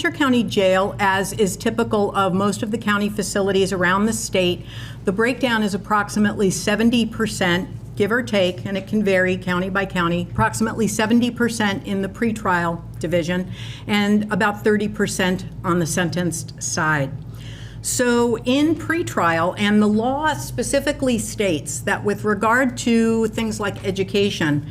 Hampshire County Jail, as is typical of most of the county facilities around the state, the breakdown is approximately 70%, give or take, and it can vary county by county, approximately 70% in the pretrial division and about 30% on the sentenced side. So in pretrial, and the law specifically states that with regard to things like education,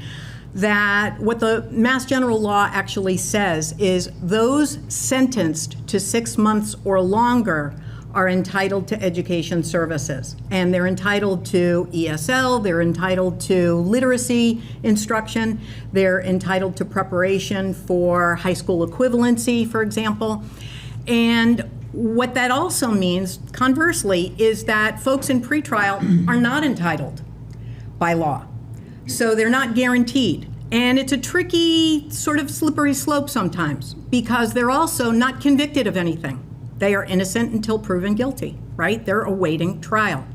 that what the Mass General Law actually says is those sentenced to 6 months or longer are entitled to education services. And they're entitled to ESL, they're entitled to literacy instruction, they're entitled to preparation for high school equivalency, for example. And what that also means, conversely, is that folks in pretrial are not entitled by law. So they're not guaranteed. And it's a tricky, sort of slippery slope sometimes, because they're also not convicted of anything. They are innocent until proven guilty, right? They're awaiting trial.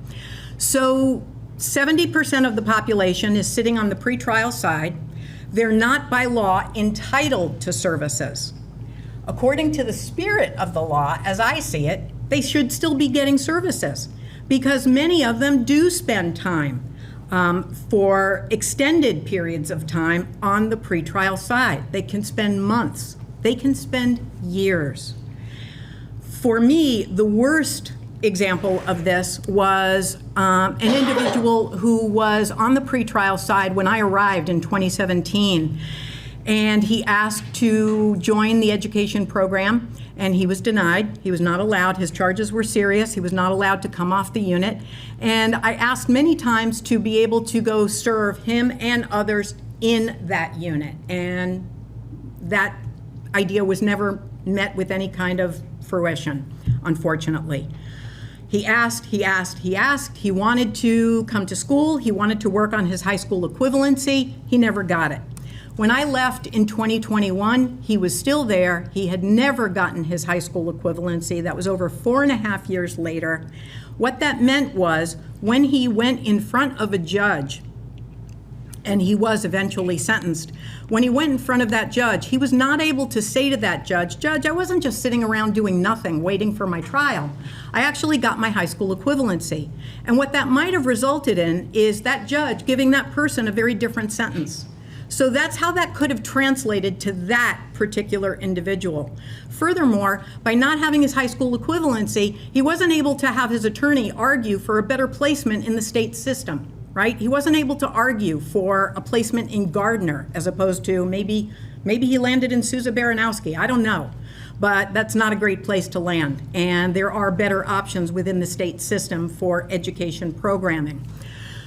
So 70% of the population is sitting on the pretrial side. They're not by law entitled to services. According to the spirit of the law, as I see it, they should still be getting services, because many of them do spend time for extended periods of time on the pretrial side. They can spend months. They can spend years. For me, the worst example of this was an individual who was on the pretrial side when I arrived in 2017. And he asked to join the education program, and he was denied. He was not allowed. His charges were serious. He was not allowed to come off the unit. And I asked many times to be able to go serve him and others in that unit. And that idea was never met with any kind of fruition, unfortunately. He asked, he asked, he asked. He wanted to come to school. He wanted to work on his high school equivalency. He never got it. When I left in 2021, he was still there. He had never gotten his high school equivalency. That was over 4.5 years later. What that meant was when he went in front of a judge, and he was eventually sentenced, when he went in front of that judge, he was not able to say to that judge, "Judge, I wasn't just sitting around doing nothing, waiting for my trial. I actually got my high school equivalency." And what that might have resulted in is that judge giving that person a very different sentence. So that's how that could have translated to that particular individual. Furthermore, by not having his high school equivalency, he wasn't able to have his attorney argue for a better placement in the state system, right? He wasn't able to argue for a placement in Gardner, as opposed to maybe he landed in Sousa Baranowski, I don't know. But that's not a great place to land. And there are better options within the state system for education programming.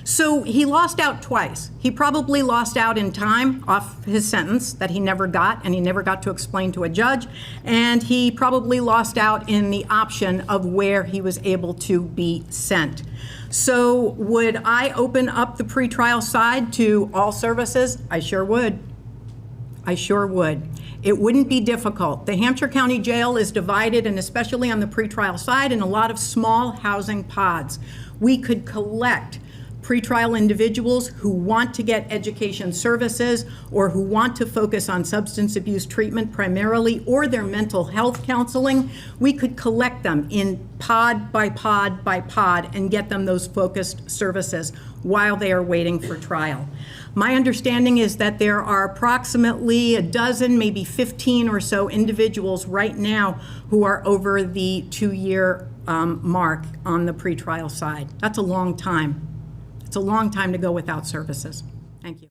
So he lost out twice. He probably lost out in time off his sentence that he never got, and he never got to explain to a judge, and he probably lost out in the option of where he was able to be sent. So would I open up the pretrial side to all services? I sure would. I sure would. It wouldn't be difficult. The Hampshire County Jail is divided, and especially on the pretrial side, in a lot of small housing pods. We could collect pretrial individuals who want to get education services or who want to focus on substance abuse treatment primarily, or their mental health counseling. We could collect them in pod by pod by pod and get them those focused services while they are waiting for trial. My understanding is that there are approximately a dozen, maybe 15 or so individuals right now who are over the 2-year mark on the pretrial side. That's a long time. It's a long time to go without services. Thank you.